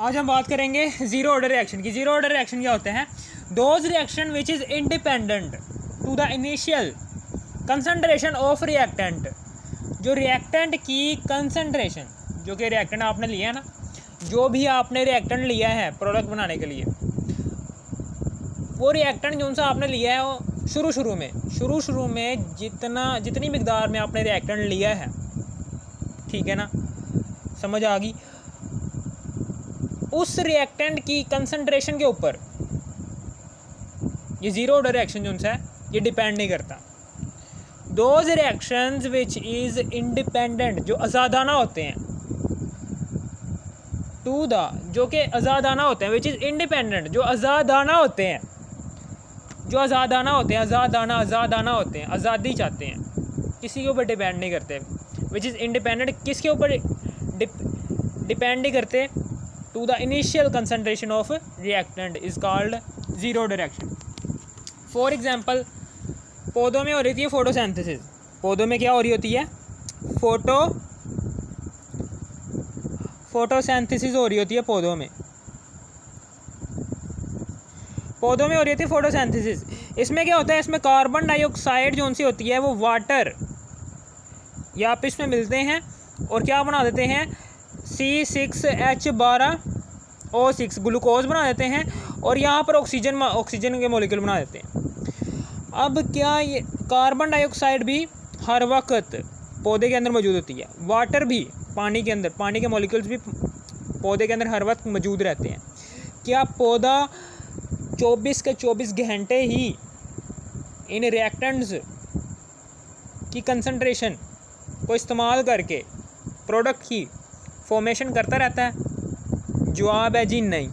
आज हम बात करेंगे ज़ीरो ऑर्डर रिएक्शन की। ज़ीरो ऑर्डर रिएक्शन क्या होते हैं? Those reaction which is independent to the initial concentration of reactant. जो रिएक्टेंट की कंसंट्रेशन, जो कि रिएक्टेंट आपने लिया है ना, जो भी आपने रिएक्टेंट लिया है प्रोडक्ट बनाने के लिए, वो रिएक्टेंट जो सा आपने लिया है वो शुरू में जितनी मिकदार में आपने रिएक्टेंट लिया है, ठीक है ना, समझ आ गई, उस रिएक्टेंट की कंसंट्रेशन के ऊपर ये ज़ीरो ऑर्डर रिएक्शन जो है ये डिपेंड नहीं करता। Those reactions which is independent, जो आज़ादाना होते हैं, टू द, जो कि आज़ादाना होते हैं, विच इज़ इंडिपेंडेंट, जो आज़ादाना होते हैं, आज़ादाना होते हैं, आज़ादी चाहते हैं, किसी के ऊपर डिपेंड नहीं करते। विच इज़ इंडिपेंडेंट, किसके ऊपर डिपेंड नहीं करते? To the initial concentration of reactant is called zero order reaction. For example, पौधों में हो रही थी फोटोसिंथेसिस। पौधों में क्या हो रही होती है? फोटोसिंथेसिस हो रही होती है। पौधों में हो रही होती है फोटोसिंथेसिस। इसमें क्या होता है? इसमें कार्बन डाइऑक्साइड जो सी होती है वो वाटर या आपस में मिलते हैं और क्या बना देते हैं? C6H12O6 ग्लूकोज बना देते हैं और यहाँ पर ऑक्सीजन के मॉलिक्यूल बना देते हैं। अब क्या ये कार्बन डाइऑक्साइड भी हर वक्त पौधे के अंदर मौजूद होती है, वाटर भी पानी के अंदर, पानी के मॉलिक्यूल्स भी पौधे के अंदर हर वक्त मौजूद रहते हैं। क्या पौधा 24 के 24 घंटे ही इन रिएक्टेंट्स की कंसंट्रेशन को इस्तेमाल करके प्रोडक्ट की फॉर्मेशन करता रहता है? जवाब है जी नहीं।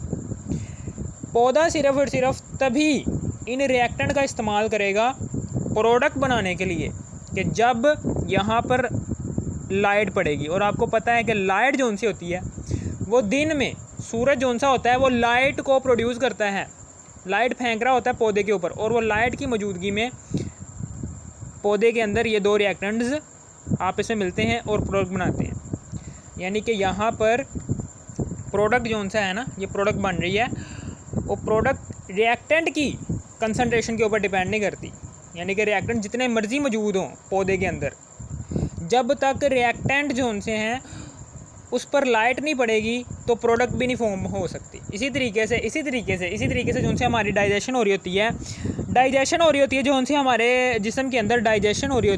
पौधा सिर्फ और सिर्फ तभी इन रिएक्टेंट का इस्तेमाल करेगा प्रोडक्ट बनाने के लिए कि जब यहाँ पर लाइट पड़ेगी। और आपको पता है कि लाइट जो सी होती है वो दिन में, सूरज जो सा होता है वो लाइट को प्रोड्यूस करता है, लाइट फेंक रहा होता है पौधे के ऊपर, और वो लाइट की मौजूदगी में पौधे के अंदर ये दो रिएक्टेंट्स आपस में मिलते हैं और प्रोडक्ट बनाते हैं। यानी कि यहाँ पर प्रोडक्ट जो सा है ना, ये प्रोडक्ट बन रही है, वो प्रोडक्ट रिएक्टेंट की कंसंट्रेशन के ऊपर डिपेंड नहीं करती। यानी कि रिएक्टेंट जितने मर्जी मौजूद हों पौधे के अंदर, जब तक रिएक्टेंट जो उनसे हैं उस पर लाइट नहीं पड़ेगी तो प्रोडक्ट भी नहीं फॉर्म हो सकती। इसी तरीके से जो उनसे हमारी डाइजेशन हो रही होती है, जो उनसे हमारे जिस्म के अंदर डाइजेशन हो रही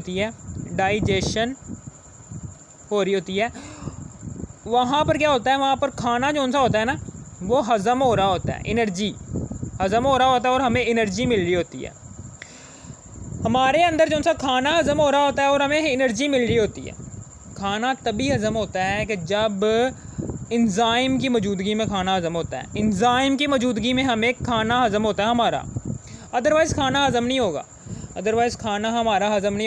होती है, वहाँ पर क्या होता है? वहाँ पर खाना जो सा होता है ना, वो हज़म हो रहा होता है, एनर्जी हज़म हो रहा होता है और हमें एनर्जी मिल रही होती है। हमारे अंदर जो सा खाना हज़म हो रहा होता है और हमें एनर्जी मिल रही होती है। खाना तभी हज़म होता है कि जब एंजाइम की मौजूदगी में खाना हज़म होता है। एंजाइम की मौजूदगी में हमें खाना हज़म होता है हमारा, अदरवाइज़ खाना हज़म नहीं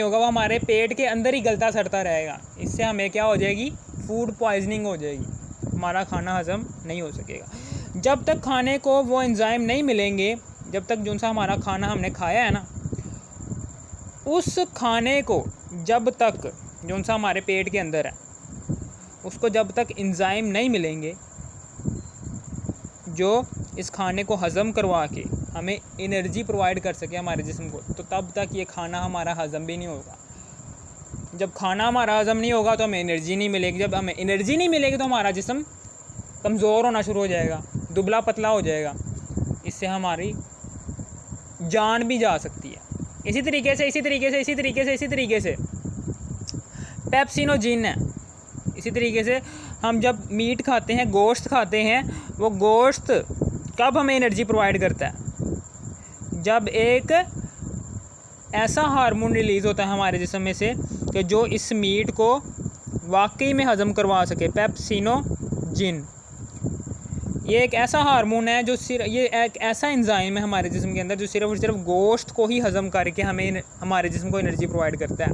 होगा। वो हमारे पेट के अंदर ही गलता सड़ता रहेगा। इससे हमें क्या हो जाएगी? फूड पॉइजनिंग हो जाएगी, हमारा खाना हज़म नहीं हो सकेगा। जब तक खाने को वो एंजाइम नहीं मिलेंगे, जब तक जो सा हमारा खाना हमने खाया है ना, उस खाने को जब तक जो सा हमारे पेट के अंदर है, उसको जब तक एंजाइम नहीं मिलेंगे जो इस खाने को हज़म करवा के हमें एनर्जी प्रोवाइड कर सके हमारे जिस्म को, तो तब तक ये खाना हमारा हज़म भी नहीं होगा। जब खाना हमारा हज़म नहीं होगा तो हमें एनर्जी नहीं मिलेगी। जब हमें एनर्जी नहीं मिलेगी तो हमारा जिस्म कमज़ोर होना शुरू हो जाएगा, दुबला पतला हो जाएगा। इससे हमारी जान भी जा सकती है। इसी तरीके से पेप्सिनोजिन है। इसी तरीके से हम जब मीट खाते हैं, गोश्त खाते हैं, वो गोश्त कब हमें एनर्जी प्रोवाइड करता है? जब एक ऐसा हार्मोन रिलीज़ होता है हमारे जिस्म में से कि जो इस मीट को वाकई में हज़म करवा सके। पेप्सिनोजिन ये एक ऐसा हार्मोन है ये एक ऐसा एंजाइम है हमारे जिस्म के अंदर जो सिर्फ और सिर्फ गोश्त को ही हज़म करके हमें हमारे जिस्म को एनर्जी प्रोवाइड करता है।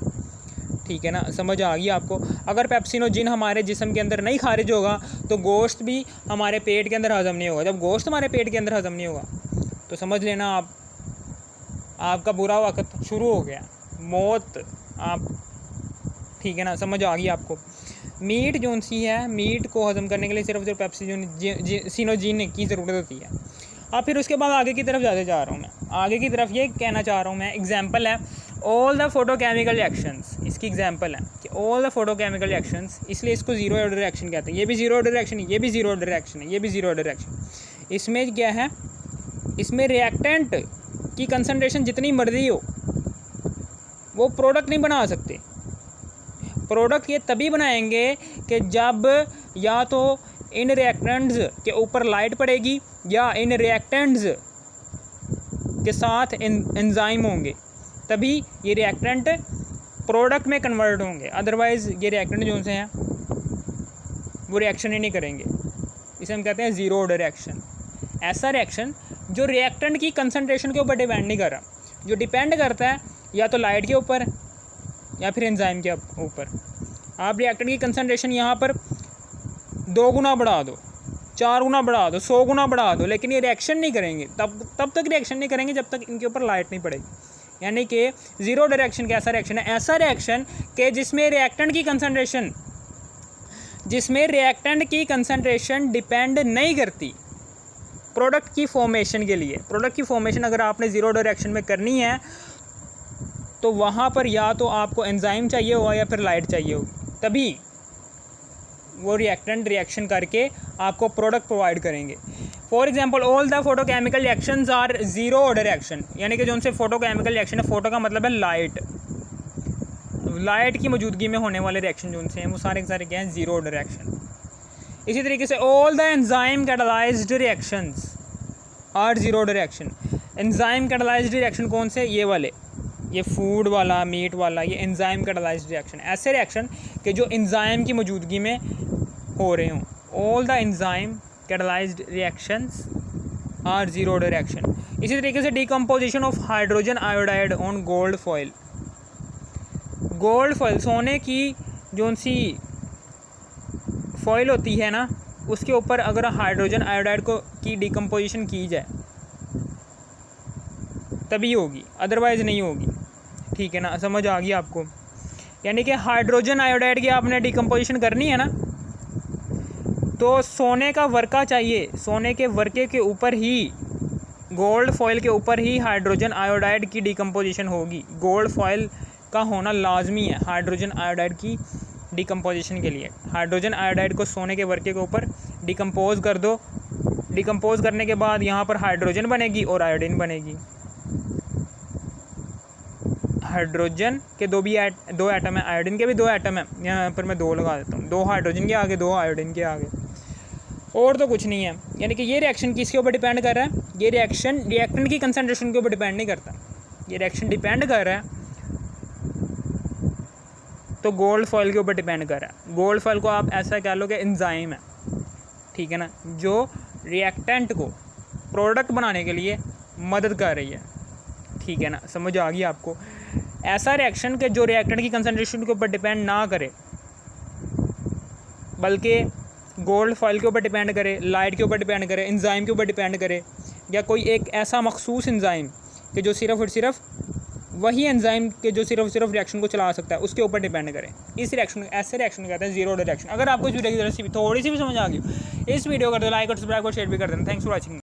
ठीक है ना, समझ आ गई आपको? अगर पेप्सिनोजिन हमारे जिस्म के अंदर नहीं खारिज होगा तो गोश्त भी हमारे पेट के अंदर हज़म नहीं होगा। जब गोश्त हमारे पेट के अंदर हज़म नहीं होगा तो समझ लेना आपका बुरा वक्त शुरू हो गया, मौत आप, ठीक है ना, समझ आ गई आपको? मीट जो सी है, मीट को हजम करने के लिए सिर्फ पेप्सिनोजीन की ज़रूरत होती है। अब फिर उसके बाद आगे की तरफ ज़्यादा जा रहा हूँ मैं, आगे की तरफ ये कहना चाह रहा हूँ मैं, एग्जाम्पल है ऑल द फोटोकेमिकल रिएक्शंस, इसकी एग्जाम्पल है कि ऑल द फोटोकेमिकल रिएक्शंस, इसलिए इसको जीरो ऑर्डर रिएक्शन कहते हैं। ये भी जीरो ऑर्डर रिएक्शन है, ये भी जीरो ऑर्डर रिएक्शन है, ये भी जीरो ऑर्डर रिएक्शन। इसमें क्या है, इसमें रिएक्टेंट की कंसनट्रेशन जितनी मर्जी हो वो प्रोडक्ट नहीं बना सकते। प्रोडक्ट ये तभी बनाएंगे कि जब या तो इन रिएक्टेंट्स के ऊपर लाइट पड़ेगी या इन रिएक्टेंट्स के साथ एंजाइम होंगे, तभी ये रिएक्टेंट प्रोडक्ट में कन्वर्ट होंगे। अदरवाइज़ ये रिएक्टेंट जो से हैं वो रिएक्शन ही नहीं करेंगे। इसे हम कहते हैं ज़ीरो ऑर्डर रिएक्शन। ऐसा रिएक्शन जो रिएक्टेंट की कंसनट्रेशन के ऊपर डिपेंड नहीं कर रहा, जो डिपेंड करता है या तो लाइट के ऊपर या फिर एंजाइम के ऊपर। आप रिएक्टेंट की कंसनट्रेशन यहाँ पर 2 गुना बढ़ा दो, 4 गुना बढ़ा दो, 100 गुना बढ़ा दो, लेकिन ये रिएक्शन नहीं करेंगे। तब तक रिएक्शन नहीं करेंगे जब तक इनके ऊपर लाइट नहीं पड़ेगी। यानी कि ज़ीरो ऑर्डर रिएक्शन कैसा रिएक्शन है, ऐसा रिएक्शन कि जिसमें रिएक्टेंट की कंसनट्रेशन डिपेंड नहीं करती प्रोडक्ट की फॉर्मेशन के लिए। प्रोडक्ट की फॉर्मेशन अगर आपने ज़ीरो ऑर्डर रिएक्शन में करनी है तो वहाँ पर या तो आपको एंजाइम चाहिए होगा या फिर लाइट चाहिए होगी, तभी वो रिएक्टेंट रिएक्शन करके आपको प्रोडक्ट प्रोवाइड करेंगे। For example all the photochemical reactions are zero order reaction, यानी कि जो उनसे फोटोकेमिकल रिएक्शन है, फोटो का मतलब है लाइट, लाइट की मौजूदगी में होने वाले रिएक्शन जो उनसे हैं वो सारे के सारे क्या हैं, ज़ीरो ऑर्डर रिएक्शन। इसी तरीके से all the enzyme catalysed reactions are zero order reaction. Enzyme catalysed reaction कौन से, ये वाले, ये फूड वाला, मीट वाला, ये एंजाइम कैटालाइज्ड रिएक्शन। ऐसे रिएक्शन कि जो एंजाइम की मौजूदगी में हो रहे हों। All the enzyme catalysed reactions are zero order reaction. इसी तरीके से decomposition of hydrogen iodide on gold foil. Gold foil, सोने की जो सी फॉइल होती है ना, उसके ऊपर अगर हाइड्रोजन आयोडाइड की डिकम्पोजिशन की जाए तभी होगी, अदरवाइज़ नहीं होगी। ठीक है ना, समझ आ गई आपको। यानी कि हाइड्रोजन आयोडाइड की आपने डिकम्पोजिशन करनी है ना, तो सोने का वर्का चाहिए, सोने के वर्के के ऊपर ही, गोल्ड फॉइल के ऊपर ही हाइड्रोजन आयोडाइड की डिकम्पोजिशन होगी। गोल्ड फॉइल का होना लाजमी है हाइड्रोजन आयोडाइड की डिकम्पोजिशन के लिए। हाइड्रोजन आयोडाइड को सोने के वर्के के ऊपर डिकम्पोज कर दो, डिकम्पोज करने के बाद यहाँ पर हाइड्रोजन बनेगी और आयोडीन बनेगी। हाइड्रोजन के दो एटम है, आयोडीन के भी 2 एटम है, यहाँ पर मैं 2 लगा देता हूँ, 2 हाइड्रोजन के आगे 2 आयोडीन के आगे, और तो कुछ नहीं है। यानी कि ये रिएक्शन किसके ऊपर डिपेंड कर रहा है, ये रिएक्शन रिएक्टेंट की कंसनट्रेशन के ऊपर डिपेंड नहीं करता, ये रिएक्शन डिपेंड कर रहा है तो गोल्ड फॉइल के ऊपर डिपेंड कर रहा है। गोल्ड फॉइल को आप ऐसा कह लो कि एंजाइम है, ठीक है ना, जो रिएक्टेंट को प्रोडक्ट बनाने के लिए मदद कर रही है। ठीक है ना, समझ आ गई आपको। ऐसा रिएक्शन कि जो रिएक्टेंट की कंसनट्रेशन के ऊपर डिपेंड ना करे, बल्कि गोल्ड फॉइल के ऊपर डिपेंड करे, लाइट के ऊपर डिपेंड करे, एंजाइम के ऊपर डिपेंड करे, या कोई एक ऐसा मखसूस एंजाइम कि जो सिर्फ और सिर्फ वही एंजाइम के जो सिर्फ रिएक्शन को चला सकता है उसके ऊपर डिपेंड करें। इस रिएक्शन, ऐसे रिएक्शन कहते हैं ज़ीरो ऑर्डर रिएक्शन। अगर आपको इस वीडियो की थोड़ी सी भी समझ आ गई, इस वीडियो कर दो लाइक और सब्सक्राइब और शेयर भी कर देना। Thanks for watching.